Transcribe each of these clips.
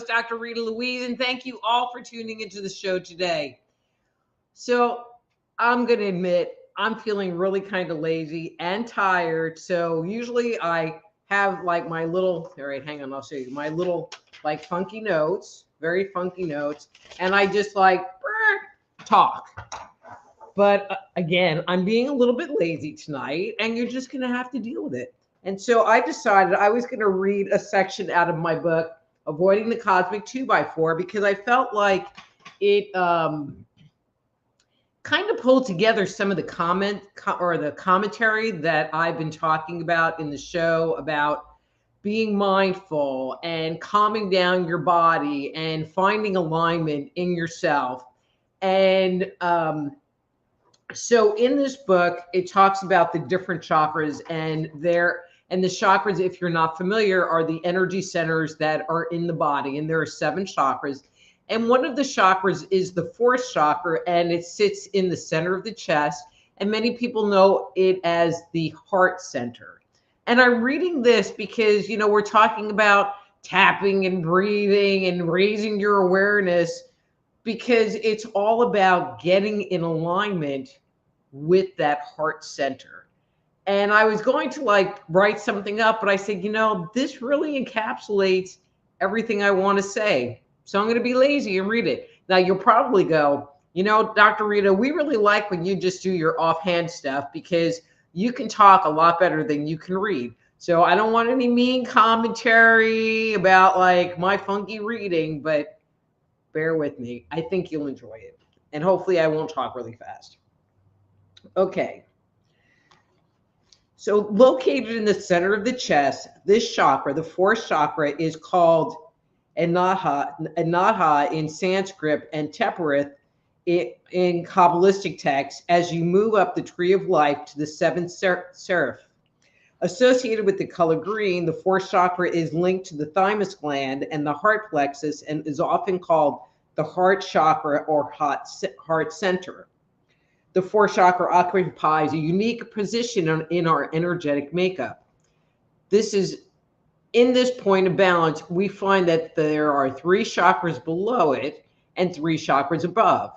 Dr. Rita, Louise, and thank you all for tuning into the show today. So I'm going to admit I'm feeling really kind of lazy and tired. So usually I have like my little, all right, hang on, I'll show you my little like funky notes, very funky notes. And I just like talk. But again, I'm being a little bit lazy tonight and you're just going to have to deal with it. And so I decided I was going to read a section out of my book, Avoiding the Cosmic 2x4, because I felt like it kind of pulled together some of the the commentary that I've been talking about in the show about being mindful and calming down your body and finding alignment in yourself. And so in this book, it talks about the different chakras and the chakras, if you're not familiar, are the energy centers that are in the body. And there are 7 chakras. And one of the chakras is the 4th chakra, and it sits in the center of the chest. And many people know it as the heart center. And I'm reading this because, we're talking about tapping and breathing and raising your awareness, because it's all about getting in alignment with that heart center. And I was going to write something up, but I said, this really encapsulates everything I want to say. So I'm going to be lazy and read it. Now you'll probably go, Dr. Rita, we really like when you just do your offhand stuff because you can talk a lot better than you can read. So I don't want any mean commentary about my funky reading, but bear with me. I think you'll enjoy it. And hopefully I won't talk really fast. Okay. So located in the center of the chest, this chakra, the 4th chakra, is called Anahata in Sanskrit and Tepperith in Kabbalistic texts as you move up the tree of life to the 7th seraph. Associated with the color green, the 4th chakra is linked to the thymus gland and the heart plexus and is often called the heart chakra or heart center. The 4th chakra occupies a unique position in our energetic makeup. In this point of balance, we find that there are 3 chakras below it and 3 chakras above.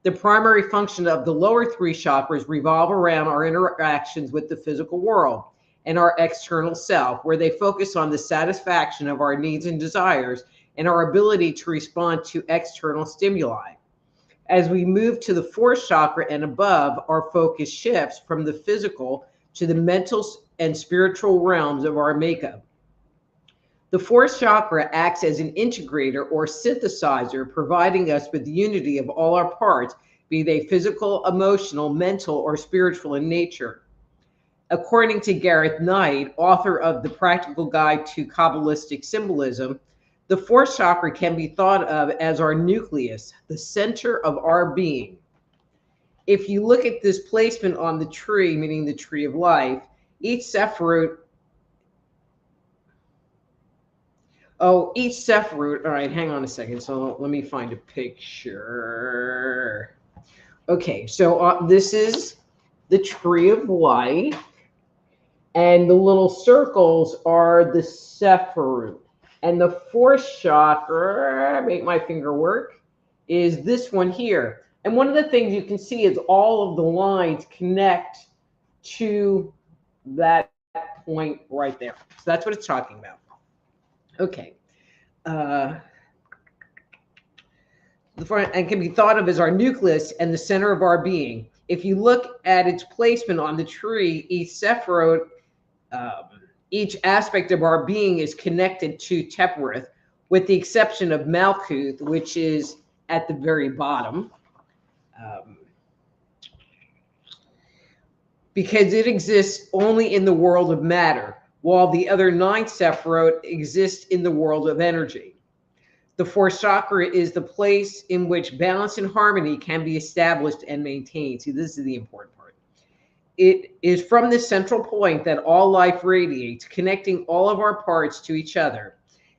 The primary function of the lower 3 chakras revolve around our interactions with the physical world and our external self, where they focus on the satisfaction of our needs and desires and our ability to respond to external stimuli. As we move to the 4th chakra and above, our focus shifts from the physical to the mental and spiritual realms of our makeup. The 4th chakra acts as an integrator or synthesizer, providing us with unity of all our parts, be they physical, emotional, mental, or spiritual in nature. According to Gareth Knight, author of The Practical Guide to Kabbalistic Symbolism, the 4th chakra can be thought of as our nucleus, the center of our being. If you look at this placement on the tree, meaning the tree of life, each sephiroot, all right, hang on a second. So let me find a picture. Okay, so this is the tree of life, and the little circles are the sephiroot. And the 4th chakra, make my finger work, is this one here. And one of the things you can see is all of the lines connect to that point right there. So that's what it's talking about. Okay. And can be thought of as our nucleus and the center of our being. If you look at its placement on the tree, each sephiroot, each aspect of our being is connected to Tepperith, with the exception of Malkuth, which is at the very bottom. because it exists only in the world of matter, while the other nine Sephiroth exist in the world of energy. The fourth chakra is the place in which balance and harmony can be established and maintained. See, this is the important part. It is from this central point that all life radiates, connecting all of our parts to each other.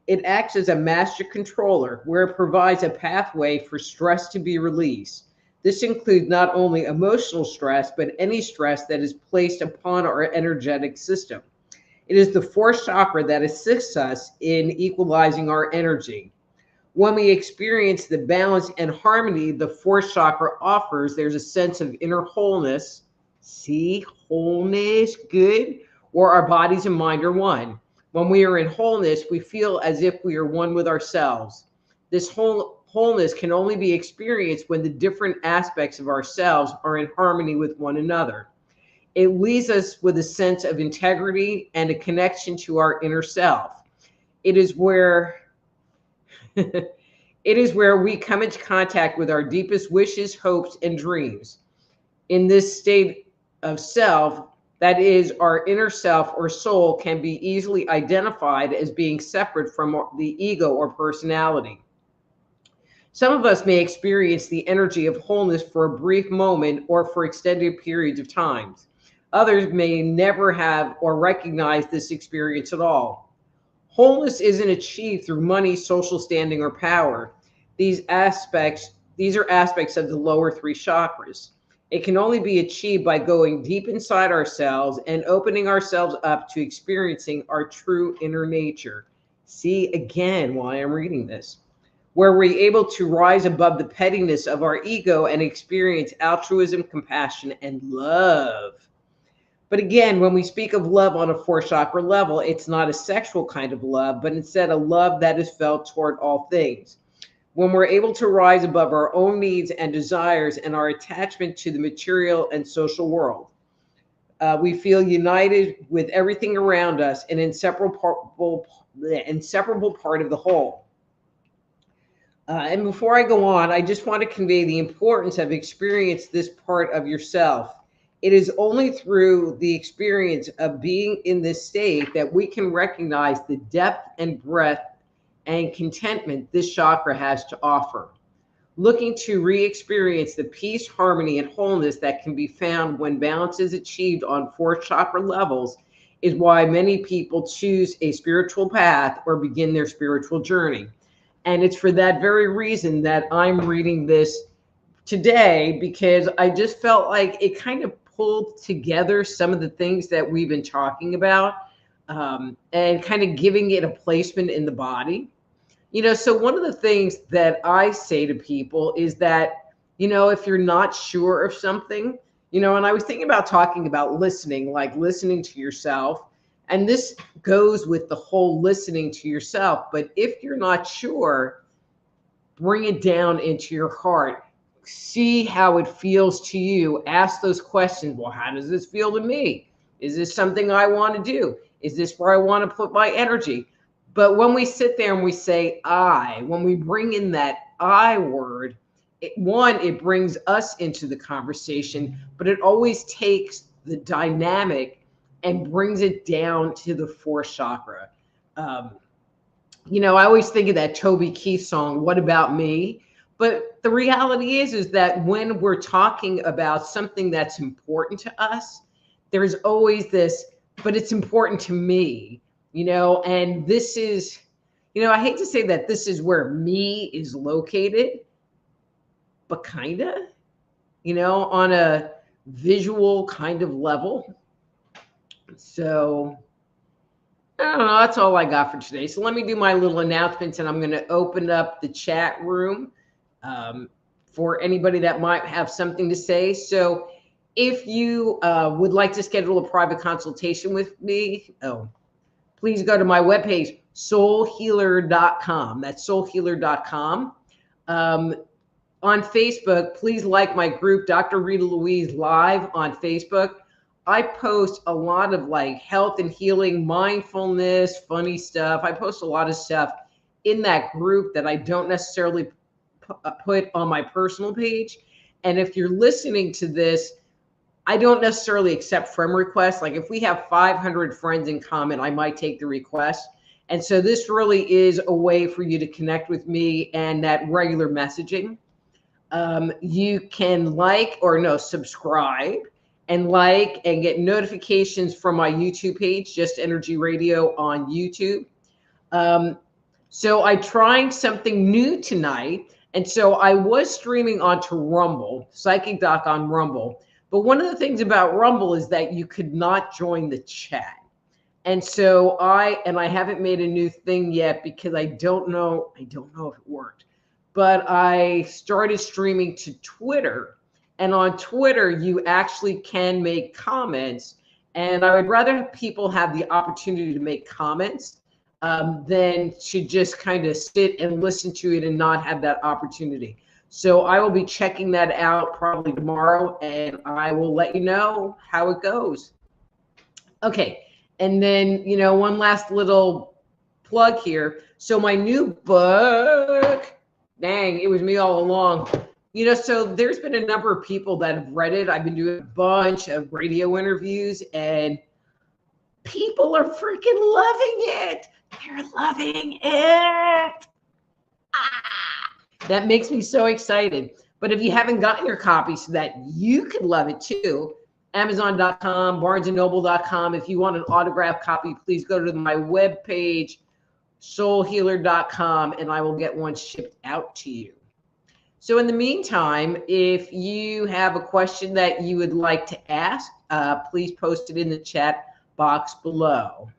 It acts as a master controller where it provides a pathway for stress to be released. This includes not only emotional stress, but any stress that is placed upon our energetic system. It is the fourth chakra that assists us in equalizing our energy. When we experience the balance and harmony the fourth chakra offers, there's a sense of inner wholeness. See, wholeness, good, or our bodies and mind are one. When we are in wholeness, we feel as if we are one with ourselves. This wholeness can only be experienced when the different aspects of ourselves are in harmony with one another. It leaves us with a sense of integrity and a connection to our inner self. It is where it is where we come into contact with our deepest wishes, hopes, and dreams. In this state of self, that is, our inner self or soul can be easily identified as being separate from the ego or personality. Some of us may experience the energy of wholeness for a brief moment or for extended periods of time. Others may never have or recognize this experience at all. Wholeness isn't achieved through money, social standing, or power. These are aspects of the lower three chakras. It can only be achieved by going deep inside ourselves and opening ourselves up to experiencing our true inner nature. See again why I'm reading this. Where we're able to rise above the pettiness of our ego and experience altruism, compassion, and love. But again, when we speak of love on a fourth chakra level, it's not a sexual kind of love, but instead a love that is felt toward all things. When we're able to rise above our own needs and desires and our attachment to the material and social world, we feel united with everything around us, an inseparable part of the whole. And before I go on, I just want to convey the importance of experiencing this part of yourself. It is only through the experience of being in this state that we can recognize the depth and breadth and contentment this chakra has to offer. Looking to re-experience the peace, harmony, and wholeness that can be found when balance is achieved on fourth chakra levels is why many people choose a spiritual path or begin their spiritual journey. And it's for that very reason that I'm reading this today, because I just felt like it kind of pulled together some of the things that we've been talking about, and kind of giving it a placement in the body. So one of the things that I say to people is that, if you're not sure of something, and I was thinking about talking about listening, like listening to yourself. And this goes with the whole listening to yourself. But if you're not sure, bring it down into your heart. See how it feels to you. Ask those questions. Well, how does this feel to me? Is this something I want to do? Is this where I want to put my energy? But when we sit there and we say I, when we bring in that I word, it brings us into the conversation, but it always takes the dynamic and brings it down to the fourth chakra. I always think of that Toby Keith song, What About Me? But the reality is that when we're talking about something that's important to us, there's always this, but it's important to me, and this is, I hate to say that this is where me is located, but kind of, on a visual kind of level. So I don't know. That's all I got for today. So let me do my little announcements, and I'm going to open up the chat room for anybody that might have something to say. So if you would like to schedule a private consultation with me, please go to my webpage, soulhealer.com. That's soulhealer.com. On Facebook, please like my group, Dr. Rita Louise Live on Facebook. I post a lot of health and healing, mindfulness, funny stuff. I post a lot of stuff in that group that I don't necessarily put on my personal page. And if you're listening to this, I don't necessarily accept friend requests. Like if we have 500 friends in common, I might take the request. And so this really is a way for you to connect with me and that regular messaging. You can subscribe and like and get notifications from my YouTube page, Just Energy Radio on YouTube. So I'm trying something new tonight. And so I was streaming onto Rumble, Psychic Doc on Rumble. But one of the things about Rumble is that you could not join the chat. And so I haven't made a new thing yet because I don't know if it worked. But I started streaming to Twitter. And on Twitter, you actually can make comments. And I would rather have people have the opportunity to make comments than to just kind of sit and listen to it and not have that opportunity. So I will be checking that out probably tomorrow, and I will let you know how it goes. Okay, and then, one last little plug here. So my new book, dang, it was me all along. So there's been a number of people that have read it. I've been doing a bunch of radio interviews, and people are freaking loving it. They're loving it. That makes me so excited. But if you haven't gotten your copy so that you could love it too, Amazon.com, BarnesandNoble.com. If you want an autographed copy, please go to my webpage, soulhealer.com, and I will get one shipped out to you. So in the meantime, if you have a question that you would like to ask, please post it in the chat box below.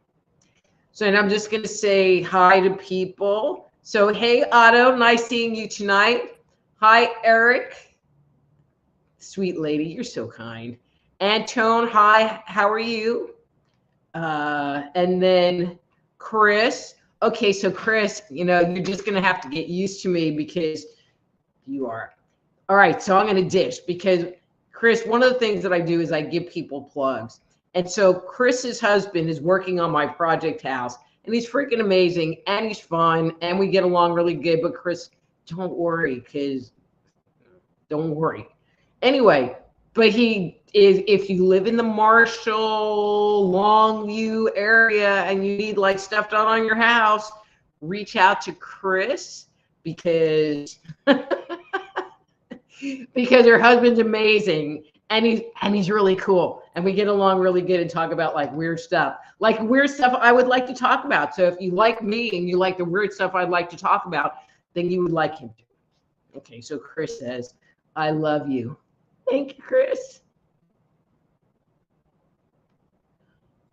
So, and I'm just going to say hi to people. So, hey, Otto, nice seeing you tonight. Hi, Eric. Sweet lady, you're so kind. Antone, hi, how are you? And then Chris. Okay, so Chris, you're just going to have to get used to me because you are. All right, so I'm going to dish because, Chris, one of the things that I do is I give people plugs. And so Chris's husband is working on my project house, and he's freaking amazing, and he's fun, and we get along really good. But Chris, don't worry. Anyway, but he is, if you live in the Marshall, Longview area and you need like stuff done on your house, reach out to Chris because because her husband's amazing. And he's really cool, and we get along really good and talk about like weird stuff I would like to talk about. So if you like me and you like the weird stuff I'd like to talk about, then you would like him to. Okay, so Chris says, I love you. Thank you, Chris.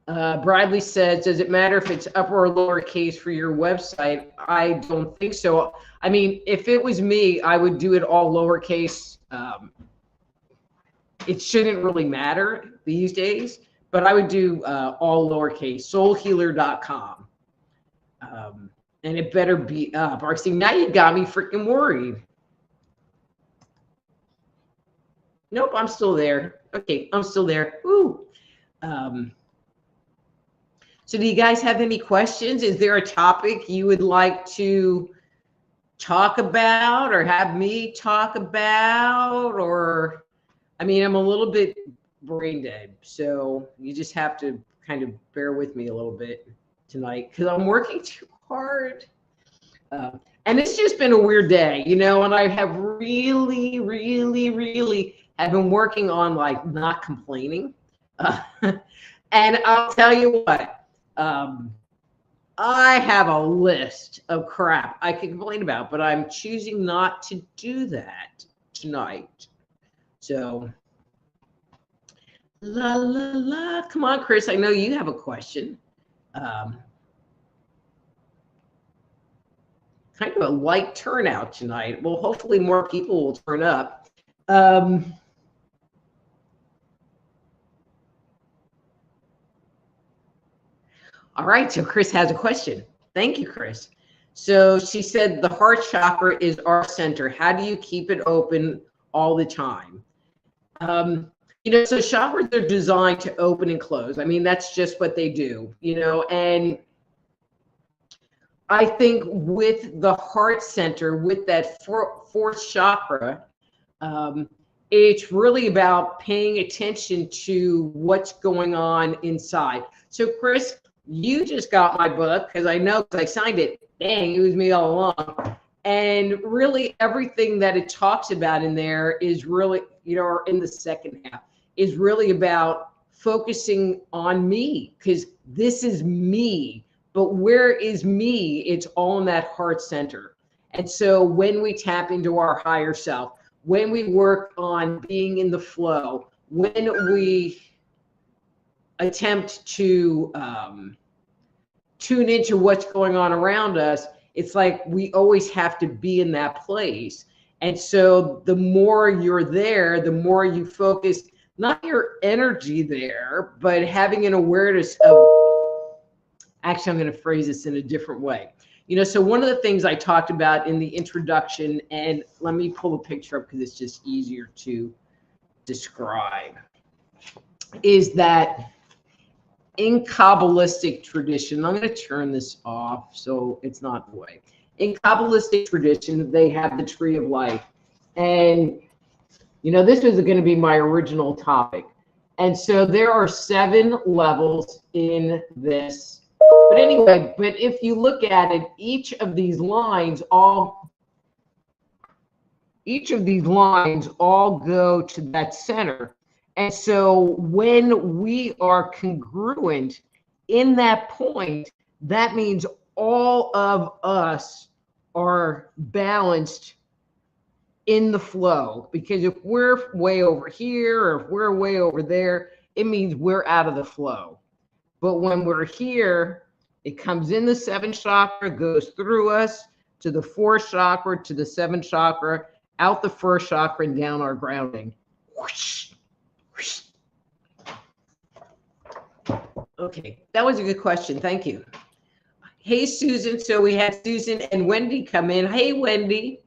Bradley says, does it matter if it's upper or lowercase for your website? I don't think so. I mean, if it was me, I would do it all lowercase. It shouldn't really matter these days, but I would do all lowercase, soulhealer.com. And it better be up. Or see, now you got me freaking worried. Nope, I'm still there. Okay, I'm still there. Ooh. So do you guys have any questions? Is there a topic you would like to talk about or have me talk about? Or, I mean, I'm a little bit brain dead, so you just have to kind of bear with me a little bit tonight because I'm working too hard. And it's just been a weird day, and I have really have been working on like not complaining. And I'll tell you what, I have a list of crap I can complain about, but I'm choosing not to do that tonight. So, la, la, la. Come on, Chris, I know you have a question. Kind of a light turnout tonight. Well, hopefully more people will turn up. All right, so Chris has a question. Thank you, Chris. So she said the heart chakra is our center. How do you keep it open all the time? So chakras are designed to open and close. I mean, that's just what they do, and I think with the heart center, with that fourth chakra, it's really about paying attention to what's going on inside. So Chris, you just got my book, because I know, because I signed it. Dang, it was me all along. And really everything that it talks about in there is really, you know, or in the second half, is really about focusing on me, because this is me. But where is me? It's all in that heart center. And so when we tap into our higher self, when we work on being in the flow, when we attempt to tune into what's going on around us, it's like we always have to be in that place. And so the more you're there, the more you focus, not your energy there, but having an awareness of, actually, I'm going to phrase this in a different way. You know, so one of the things I talked about in the introduction, and let me pull a picture up because it's just easier to describe, is that in Kabbalistic tradition, I'm going to turn this off so it's not the way. In Kabbalistic tradition, they have the tree of life. And, you know, this was going to be my original topic. And so there are 7 levels in this. But anyway, but if you look at it, each of these lines all go to that center. And so when we are congruent in that point, that means all of us are balanced in the flow. Because if we're way over here or if we're way over there, it means we're out of the flow. But when we're here, it comes in the 7th chakra, goes through us to the 4th chakra, to the 7th chakra, out the 1st chakra, and down our grounding. Whoosh, whoosh. Okay, that was a good question. Thank you. Hey, Susan. So we had Susan and Wendy come in. Hey, Wendy.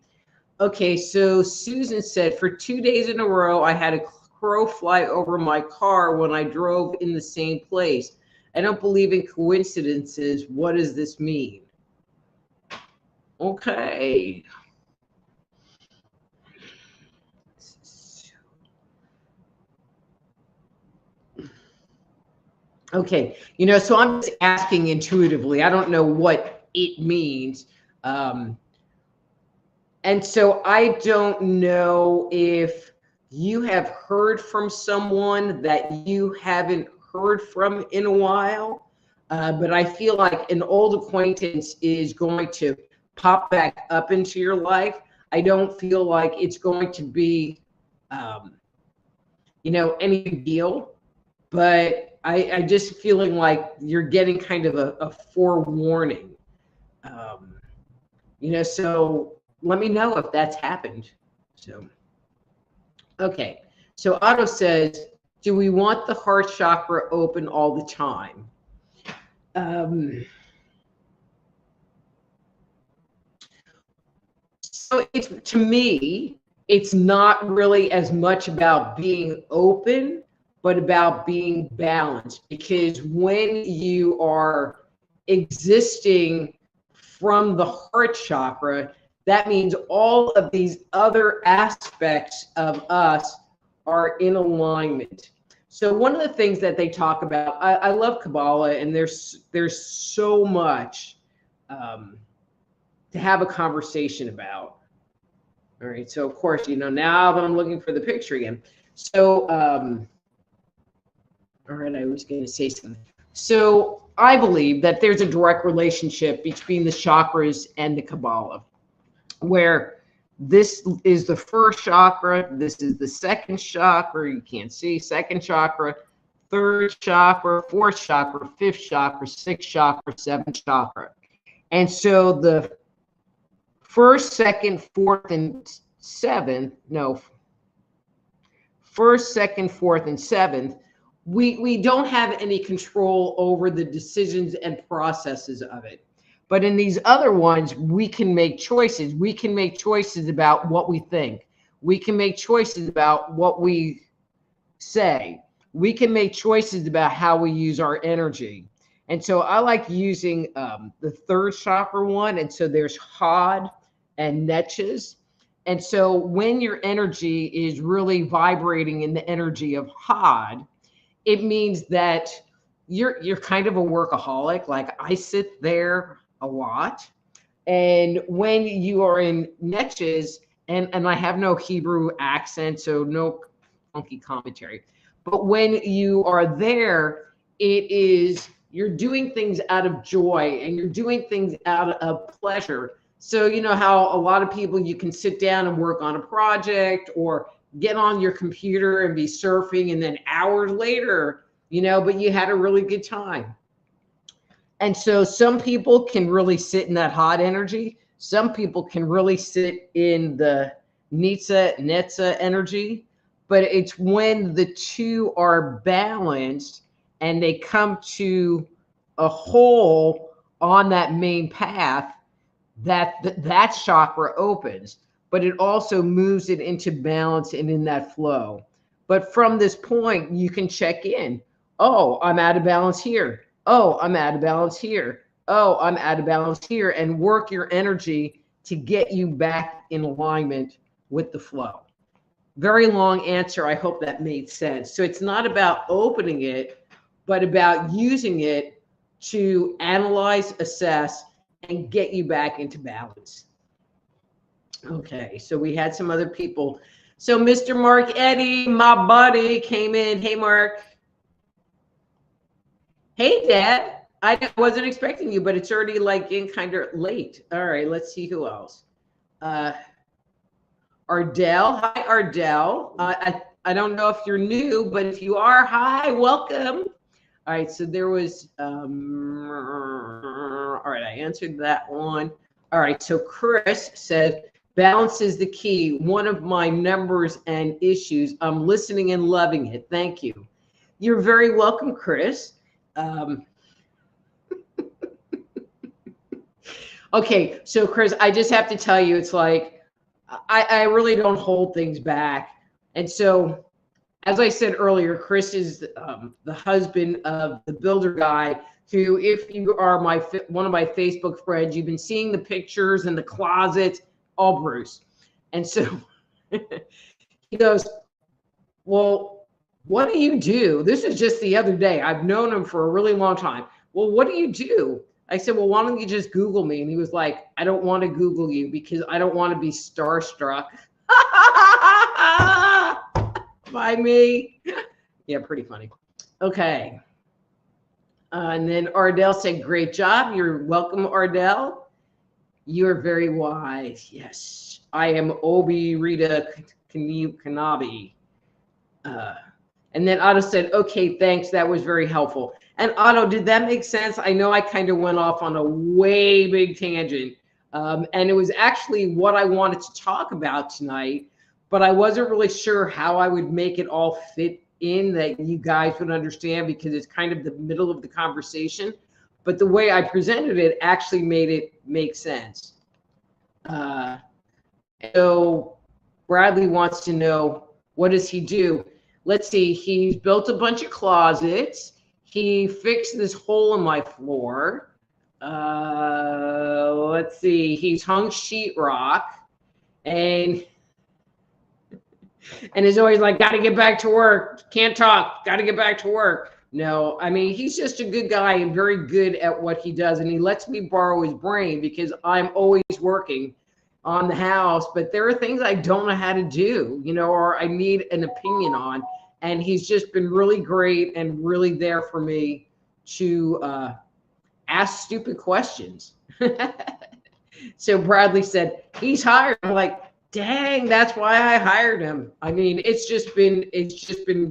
Okay, so Susan said, for 2 days in a row, I had a crow fly over my car when I drove in the same place. I don't believe in coincidences. What does this mean? Okay. Okay, you know, so I'm just asking intuitively. I don't know what it means. And so I don't know if you have heard from someone that you haven't heard from in a while, but I feel like an old acquaintance is going to pop back up into your life. I don't feel like it's going to be, you know, any big deal, but I just feeling like you're getting kind of a forewarning, you know, so let me know if that's happened. So, okay. So Otto says, do we want the heart chakra open all the time? So it's, to me, it's not really as much about being open, but about being balanced. Because when you are existing from the heart chakra, that means all of these other aspects of us are in alignment. So one of the things that they talk about, I love Kabbalah, and there's so much to have a conversation about. All right, so of course, you know, now that I'm looking for the picture again. So, all right, I was going to say something. So I believe that there's a direct relationship between the chakras and the Kabbalah, where this is the 1st chakra, this is the 2nd chakra, you can't see, 2nd chakra, 3rd chakra, 4th chakra, 5th chakra, 6th chakra, 7th chakra. And so the 1st, 2nd, 4th, and 7th, no, 1st, 2nd, 4th, and 7th, we don't have any control over the decisions and processes of it. But in these other ones, we can make choices. We can make choices about what we think. We can make choices about what we say. We can make choices about how we use our energy. And so I like using the 3rd chakra one. And so there's Hod and Netches. And so when your energy is really vibrating in the energy of hod, it means that you're kind of a workaholic. Like I sit there a lot. And when you are in netches, and I have no Hebrew accent, so no funky commentary. But when you are there, it is you're doing things out of joy and you're doing things out of pleasure. So you know how a lot of people, you can sit down and work on a project or get on your computer and be surfing, and then hours later, but you had a really good time. And so some people can really sit in that hot energy. Some people can really sit in the netza energy. But it's when the two are balanced and they come to a whole on that main path that chakra opens. But it also moves it into balance and in that flow. But from this point, you can check in. Oh, I'm out of balance here. Oh, I'm out of balance here. Oh, I'm out of balance here, and work your energy to get you back in alignment with the flow. Very long answer. I hope that made sense. So it's not about opening it, but about using it to analyze, assess, and get you back into balance. Okay, so we had some other people. So Mr. Mark Eddy, my buddy, came in. Hey, Mark. Hey, Dad. I wasn't expecting you, but it's already like in kind of late. All right, let's see who else. Ardell. Hi, Ardell. I don't know if you're new, but if you are, hi, welcome. All right, so there was, all right, I answered that one. All right, so Chris said, balance is the key. One of my numbers and issues. I'm listening and loving it. Thank you. You're very welcome, Chris. Okay, so Chris, I just have to tell you, it's like, I really don't hold things back. And so, as I said earlier, Chris is the husband of the builder guy who, if you are one of my Facebook friends, you've been seeing the pictures in the closet, all Bruce. And so he goes, well, what do you do? This is just the other day. I've known him for a really long time. Well, what do you do? I said, well, why don't you just Google me? And he was like, I don't want to Google you because I don't want to be starstruck by me. Yeah, pretty funny. Okay. And then Ardell said, great job. You're welcome, Ardell. You're very wise. Yes. I am Obi Rita Kanabi. And then Otto said, okay, thanks. That was very helpful. And Otto, did that make sense? I know I kind of went off on a way big tangent. And it was actually what I wanted to talk about tonight, but I wasn't really sure how I would make it all fit in that you guys would understand, because it's kind of the middle of the conversation. But the way I presented it actually made it make sense. So Bradley wants to know, what does he do? Let's see, he's built a bunch of closets. He fixed this hole in my floor. Let's see, he's hung sheetrock, and is always like, got to get back to work. Can't talk. Got to get back to work. No, I mean, he's just a good guy and very good at what he does. And he lets me borrow his brain because I'm always working on the house. But there are things I don't know how to do, or I need an opinion on. And he's just been really great and really there for me to ask stupid questions. So Bradley said, he's hired. I'm like, dang, that's why I hired him. I mean, it's just been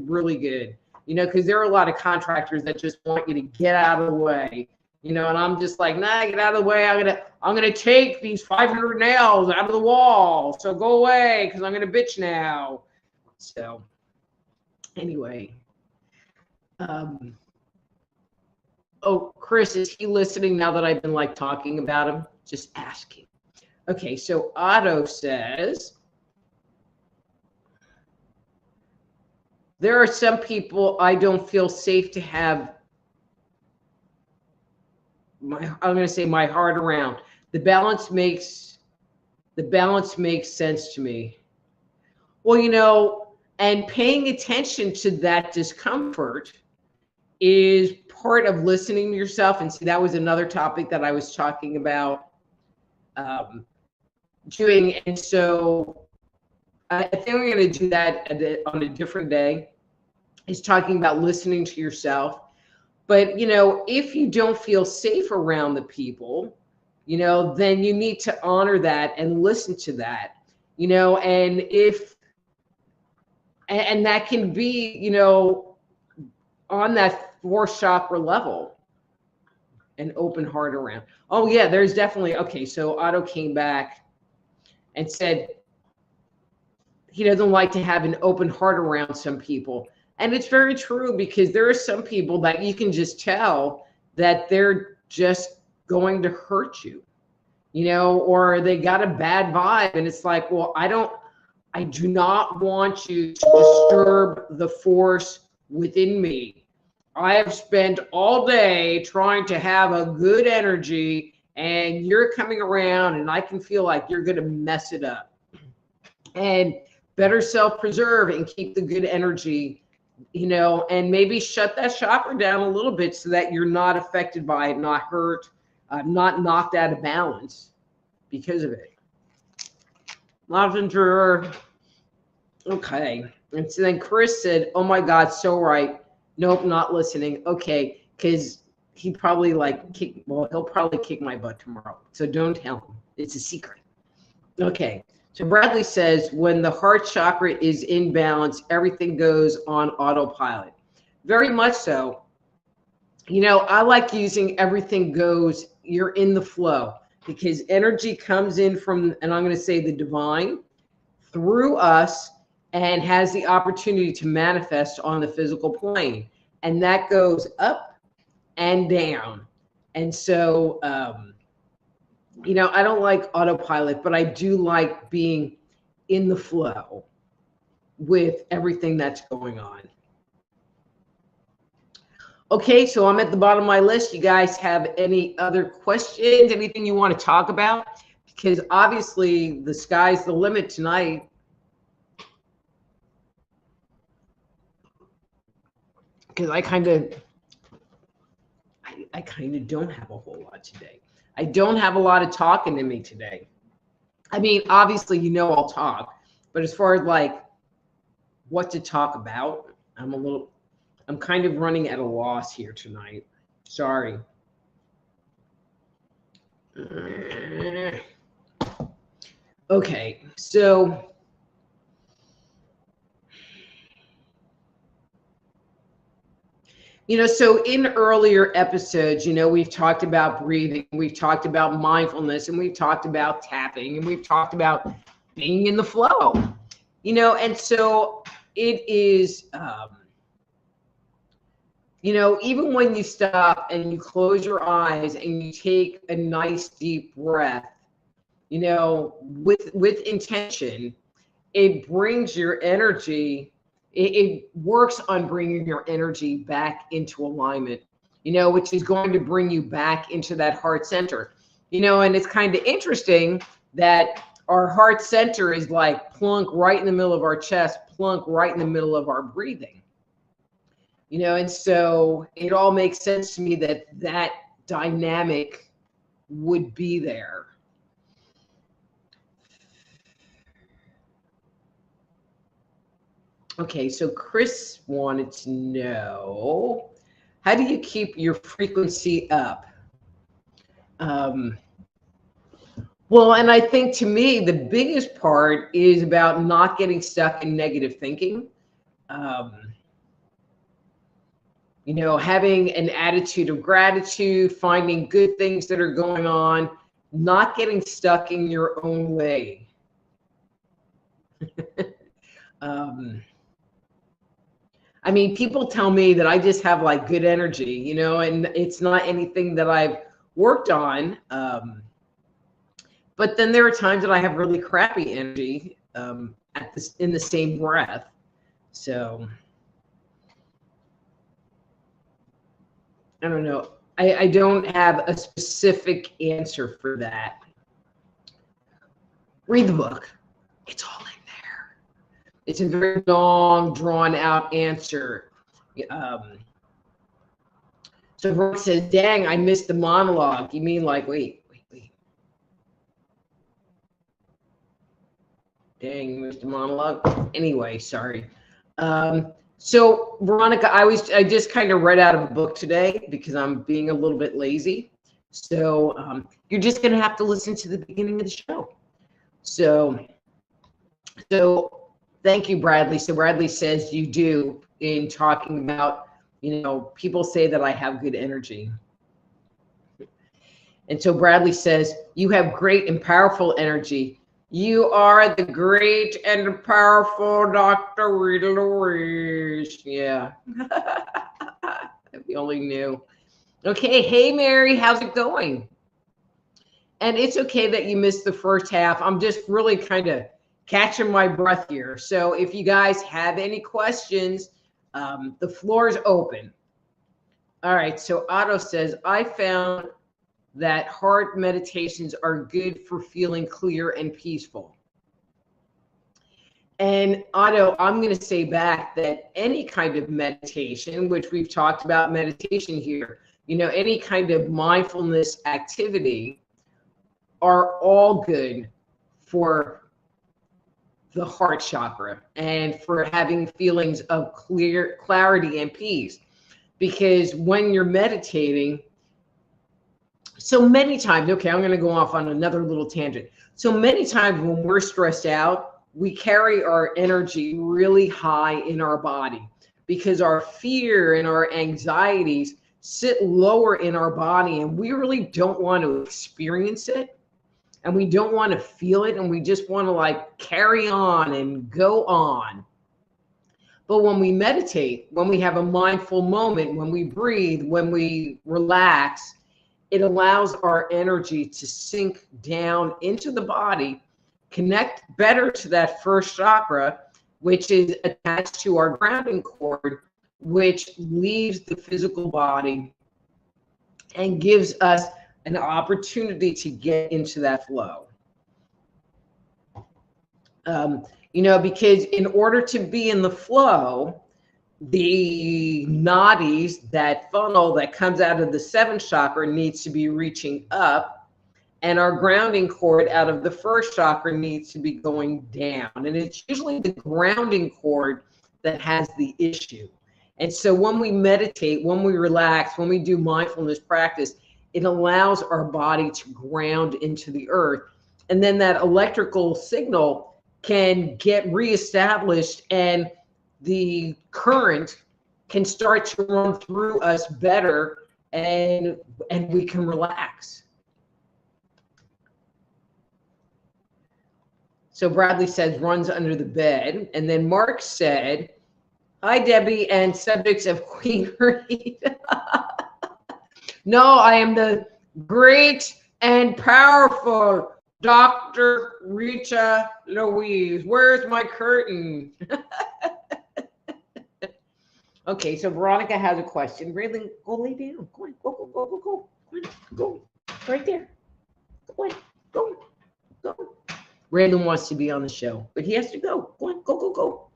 really good, because there are a lot of contractors that just want you to get out of the way, and I'm just like, nah, get out of the way. I'm gonna take these 500 nails out of the wall. So go away, because I'm gonna bitch now. So anyway, oh, Chris, is he listening now that I've been like talking about him? Just asking. Okay, so Otto says, there are some people I don't feel safe to have my heart around. The balance makes The balance makes sense to me. Well, and paying attention to that discomfort is part of listening to yourself. And see, that was another topic that I was talking about um, doing. And so I think we're going to do that on a different day, is talking about listening to yourself. But, if you don't feel safe around the people, then you need to honor that and listen to that, and that can be, on that fourth chakra level, an open heart around. Oh yeah, there's definitely, okay. So Otto came back and said he doesn't like to have an open heart around some people. And it's very true, because there are some people that you can just tell that they're just going to hurt you, or they got a bad vibe. And it's like, well, I do not want you to disturb the force within me. I have spent all day trying to have a good energy, and you're coming around and I can feel like you're going to mess it up. And better self-preserve and keep the good energy, and maybe shut that chakra down a little bit so that you're not affected by it, not hurt, not knocked out of balance because of it. Lavender. Okay. And so then Chris said, oh my God, so right. Nope, not listening. Okay. Because he'll probably kick my butt tomorrow. So don't tell him. It's a secret. Okay. So Bradley says, when the heart chakra is in balance, everything goes on autopilot. Very much so. I like using everything goes, you're in the flow, because energy comes in from, and I'm going to say the divine, through us, and has the opportunity to manifest on the physical plane. And that goes up and down. And so, I don't like autopilot, but I do like being in the flow with everything that's going on. Okay, so I'm at the bottom of my list. You guys have any other questions, anything you want to talk about? Because obviously the sky's the limit tonight. Because I kind of don't have a whole lot today. I don't have a lot of talking to me today. I mean, obviously, I'll talk, but as far as like what to talk about, I'm kind of running at a loss here tonight. Sorry. Okay, so so in earlier episodes, we've talked about breathing, we've talked about mindfulness, and we've talked about tapping, and we've talked about being in the flow, and so it is, even when you stop and you close your eyes and you take a nice deep breath, with intention, it brings your energy. It works on bringing your energy back into alignment, which is going to bring you back into that heart center, and it's kind of interesting that our heart center is like plunk right in the middle of our chest, plunk right in the middle of our breathing, and so it all makes sense to me that dynamic would be there. Okay, so Chris wanted to know, how do you keep your frequency up? Well, and I think to me, the biggest part is about not getting stuck in negative thinking. Having an attitude of gratitude, finding good things that are going on, not getting stuck in your own way. I mean, people tell me that I just have like good energy, and it's not anything that I've worked on. But then there are times that I have really crappy energy in the same breath. So I don't know. I don't have a specific answer for that. read the book. It's all in there. It's a very long, drawn out answer. So Brooke says, dang, I missed the monologue. You mean like, wait. Dang, you missed the monologue. Anyway, sorry. So Veronica, I just kind of read out of a book today because I'm being a little bit lazy. So you're just going to have to listen to the beginning of the show. So thank you, Bradley. So Bradley says you do, in talking about, people say that I have good energy. And so Bradley says, you have great and powerful energy. You are the great and powerful Dr. Rita Louise. Yeah. If you only knew. Okay. Hey, Mary, how's it going? And it's okay that you missed the first half. I'm just really kind of catching my breath here. So if you guys have any questions, the floor is open. All right. So Otto says, I found that heart meditations are good for feeling clear and peaceful. And Otto, I'm going to say back that any kind of meditation, which we've talked about meditation here, any kind of mindfulness activity are all good for the heart chakra and for having feelings of clarity and peace. Because when you're meditating, so many times, okay, I'm going to go off on another little tangent. So many times when we're stressed out, we carry our energy really high in our body because our fear and our anxieties sit lower in our body, and we really don't want to experience it, and we don't want to feel it, and we just want to like carry on and go on. But when we meditate, when we have a mindful moment, when we breathe, when we relax, it allows our energy to sink down into the body, connect better to that first chakra, which is attached to our grounding cord, which leaves the physical body and gives us an opportunity to get into that flow. Because in order to be in the flow, the nadis, that funnel that comes out of the seventh chakra, needs to be reaching up, and our grounding cord out of the first chakra needs to be going down. And it's usually the grounding cord that has the issue. And so when we meditate, when we relax, when we do mindfulness practice, it allows our body to ground into the earth. And then that electrical signal can get reestablished, and the current can start to run through us better, and we can relax. So Bradley says runs under the bed. And then Mark said, hi, Debbie, and subjects of Queen Rita. No, I am the great and powerful Dr. Rita Louise. Where's my curtain? Okay, so Veronica has a question. Raylan, go lay down. Go on, go. Right there. Go on, go. Raylan wants to be on the show, but he has to go. Go on, go.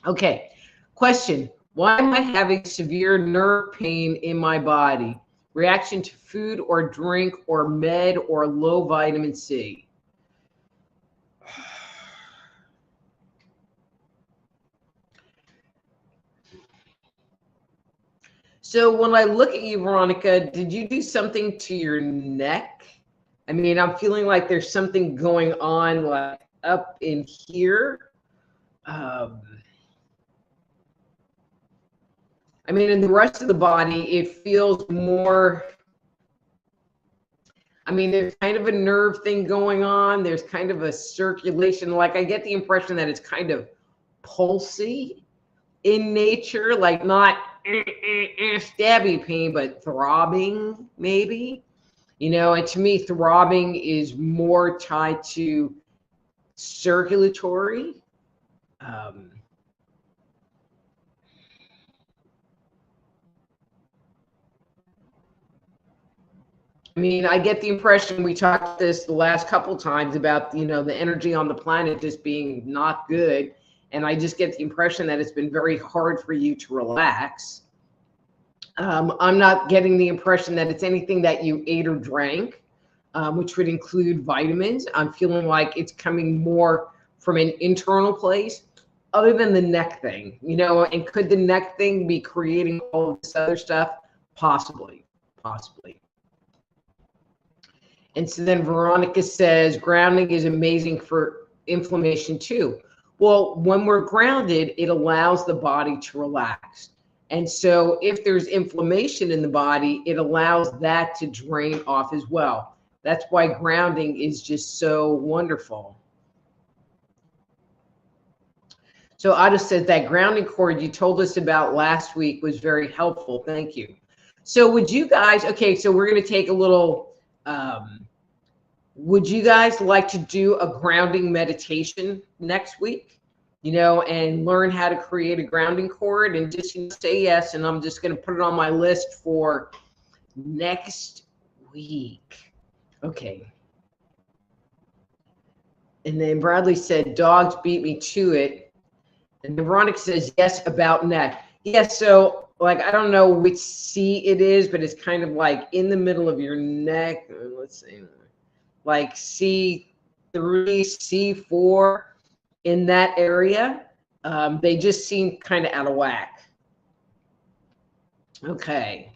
Okay, question. Why am I having severe nerve pain in my body? Reaction to food or drink or med or low vitamin C? So when I look at you, Veronica, did you do something to your neck? I mean, I'm feeling like there's something going on like up in here. I mean, in the rest of the body, it feels more, I mean, there's kind of a nerve thing going on. There's kind of a circulation. Like I get the impression that it's kind of pulsy in nature, like not stabby pain, but throbbing maybe. And to me, throbbing is more tied to circulatory. I mean, I get the impression we talked this the last couple times about, the energy on the planet just being not good. And I just get the impression that it's been very hard for you to relax. I'm not getting the impression that it's anything that you ate or drank, which would include vitamins. I'm feeling like it's coming more from an internal place, other than the neck thing, and could the neck thing be creating all of this other stuff? Possibly. And so then Veronica says, grounding is amazing for inflammation too. Well, when we're grounded, it allows the body to relax. And so if there's inflammation in the body, it allows that to drain off as well. That's why grounding is just so wonderful. So Otto said that grounding cord you told us about last week was very helpful. Thank you. So would you guys, okay, so we're going to take a little, would you guys like to do a grounding meditation next week? And learn how to create a grounding cord, and just say yes. And I'm just going to put it on my list for next week. Okay. And then Bradley said, dogs beat me to it. And Veronica says, yes, about neck. Yes. So I don't know which C it is, but it's kind of like in the middle of your neck. Let's see, like C3, C4. In that area, they just seem kind of out of whack. Okay.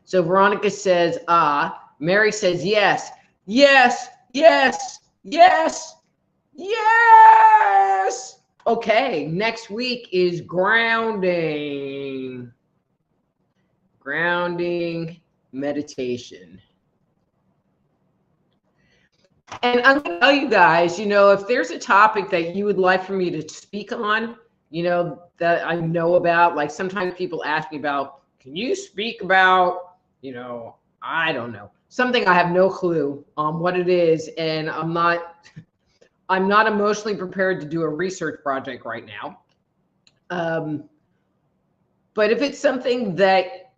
So Veronica says, Mary says, yes. Okay. Next week is grounding meditation. And I'm going to tell you guys, if there's a topic that you would like for me to speak on, that I know about, like sometimes people ask me about, can you speak about, I don't know, something I have no clue on what it is. And I'm not emotionally prepared to do a research project right now. But if it's something that,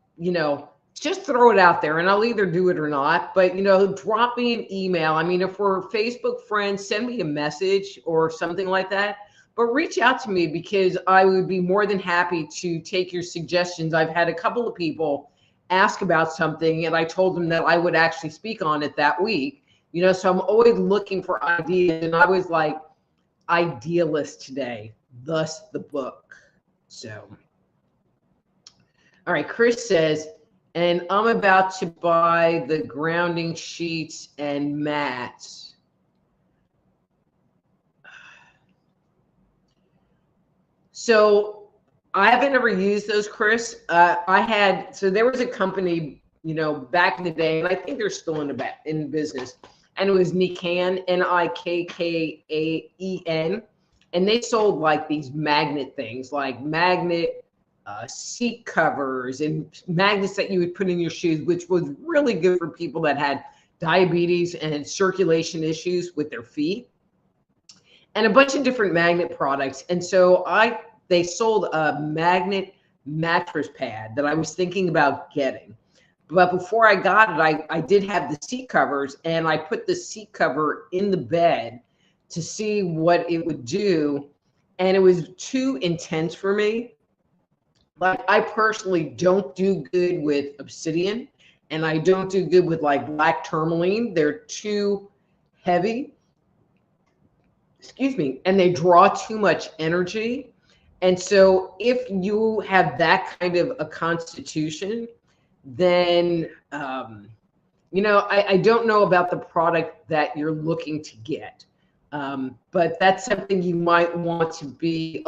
just throw it out there and I'll either do it or not. But, drop me an email. I mean, if we're Facebook friends, send me a message or something like that. But reach out to me, because I would be more than happy to take your suggestions. I've had a couple of people ask about something and I told them that I would actually speak on it that week. So I'm always looking for ideas. And I was like, idealist today, thus the book. So, all right, Chris says, and I'm about to buy the grounding sheets and mats. So I haven't ever used those, Chris. So there was a company, back in the day, and I think they're still in business, and it was Nikkan, Nikkaen, and they sold like these magnet things, like magnet seat covers and magnets that you would put in your shoes, which was really good for people that had diabetes and circulation issues with their feet, and a bunch of different magnet products. And so they sold a magnet mattress pad that I was thinking about getting. But before I got it, I did have the seat covers, and I put the seat cover in the bed to see what it would do. And it was too intense for me. Like, I personally don't do good with obsidian, and I don't do good with like black tourmaline. They're too heavy, and they draw too much energy. And so if you have that kind of a constitution, then, I don't know about the product that you're looking to get. But that's something you might want to be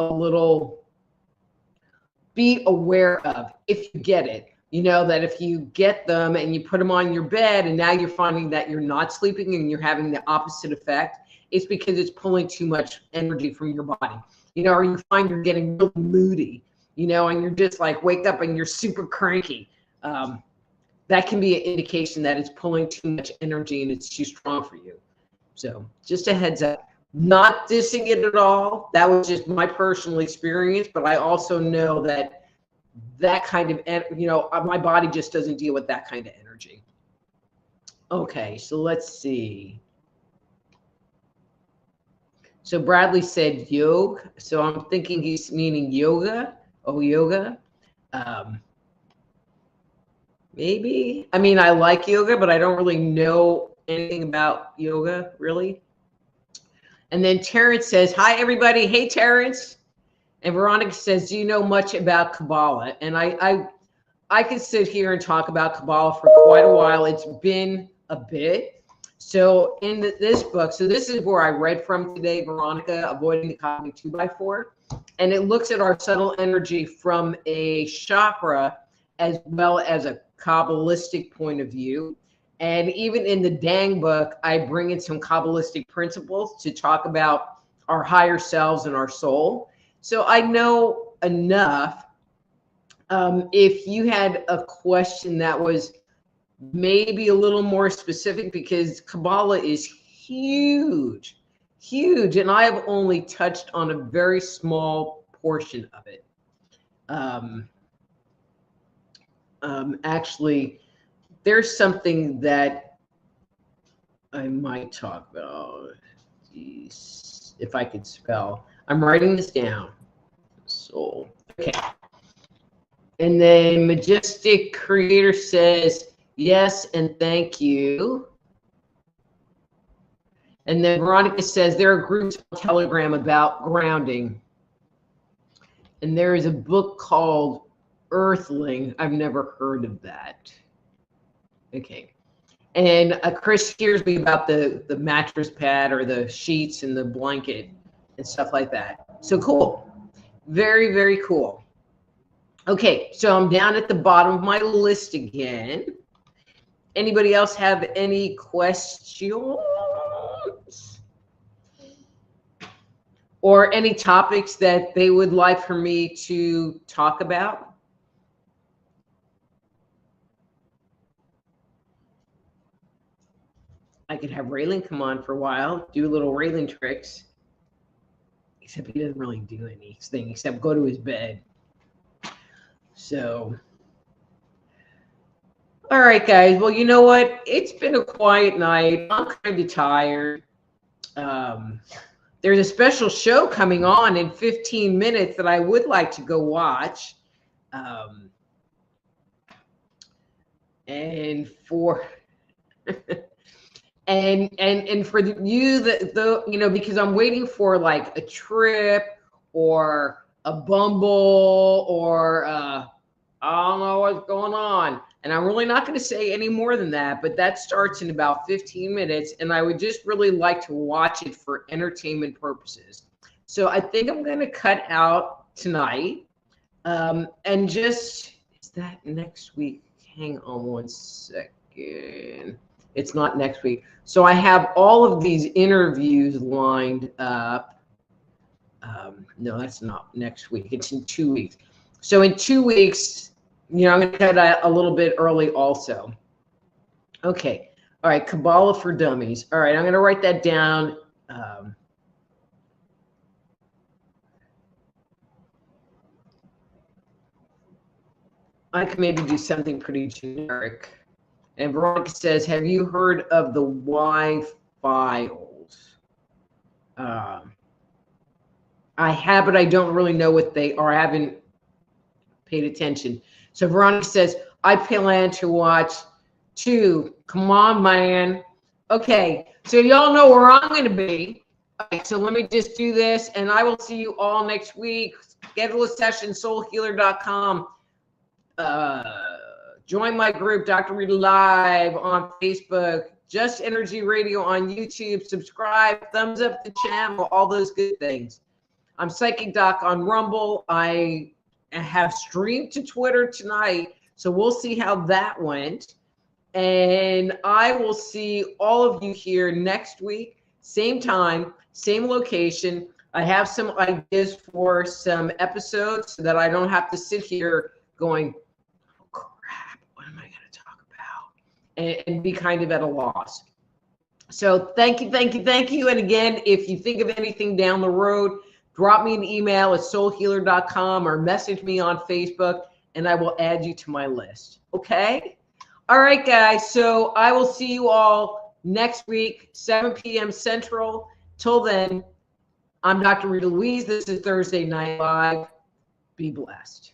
aware of if you get it. That if you get them and you put them on your bed and now you're finding that you're not sleeping and you're having the opposite effect, it's because it's pulling too much energy from your body. Or you find you're getting really moody, and you're just like wake up and you're super cranky. That can be an indication that it's pulling too much energy and it's too strong for you. So just a heads up. Not dissing it at all. That was just my personal experience, but I also know that kind of, my body just doesn't deal with that kind of energy. Okay, so let's see. So Bradley said yoga. So I'm thinking he's meaning yoga. Oh, yoga. Um, Maybe. I mean, I like yoga, but I don't really know anything about yoga, really. And then Terrence says, hi, everybody. Hey, Terrence. And Veronica says, do you know much about Kabbalah? And I could sit here and talk about Kabbalah for quite a while. It's been a bit. So in this book, so this is where I read from today, Veronica, Avoiding the Cosmic 2x4. And it looks at our subtle energy from a chakra as well as a Kabbalistic point of view. And even in the Dang book, I bring in some Kabbalistic principles to talk about our higher selves and our soul. So I know enough. If you had a question that was maybe a little more specific, because Kabbalah is huge, huge, and I have only touched on a very small portion of it. Actually, there's something that I might talk about. Jeez, if I could spell. I'm writing this down. Soul. Okay. And then Majestic Creator says, yes, and thank you. And then Veronica says, there are groups on Telegram about grounding. And there is a book called Earthling. I've never heard of that. Okay. And Chris hears me about the mattress pad or the sheets and the blanket and stuff like that. So cool. Very, very cool. Okay, so I'm down at the bottom of my list again. Anybody else have any questions? Or any topics that they would like for me to talk about? I could have Raylan come on for a while, do little Raylan tricks. Except he doesn't really do anything except go to his bed. So, all right, guys. Well, you know what? It's been a quiet night. I'm kind of tired. There's a special show coming on in 15 minutes that I would like to go watch. And for and for you the you know, because I'm waiting for like a trip or a Bumble or I don't know what's going on. And I'm really not going to say any more than that, but that starts in about 15 minutes. And I would just really like to watch it for entertainment purposes. So I think I'm going to cut out tonight. And just, is that next week? Hang on one second. It's not next week. So I have all of these interviews lined up. No, that's not next week. It's in 2 weeks. So in 2 weeks, you know, I'm going to cut out a little bit early also. Okay. All right. Kabbalah for Dummies. All right. I'm going to write that down. I can maybe do something pretty generic. And Veronica says, have you heard of the Y files? I have, but I don't really know what they are. I haven't paid attention. So Veronica says, I plan to watch 2. Come on, man. Okay, so y'all know where I'm going to be. All right, so let me just do this, and I will see you all next week. Schedule a session, soulhealer.com. Join my group, Dr. Rita Live on Facebook. Just Energy Radio on YouTube. Subscribe, thumbs up the channel, all those good things. I'm Psychic Doc on Rumble. I have streamed to Twitter tonight, so we'll see how that went. And I will see all of you here next week, same time, same location. I have some ideas for some episodes so that I don't have to sit here going, oh, crap, what am I going to talk about? And be kind of at a loss. So thank you, thank you, thank you. And again, if you think of anything down the road, drop me an email at soulhealer.com or message me on Facebook, and I will add you to my list. Okay? All right, guys. So I will see you all next week, 7 p.m. Central. Till then, I'm Dr. Rita Louise. This is Thursday Night Live. Be blessed.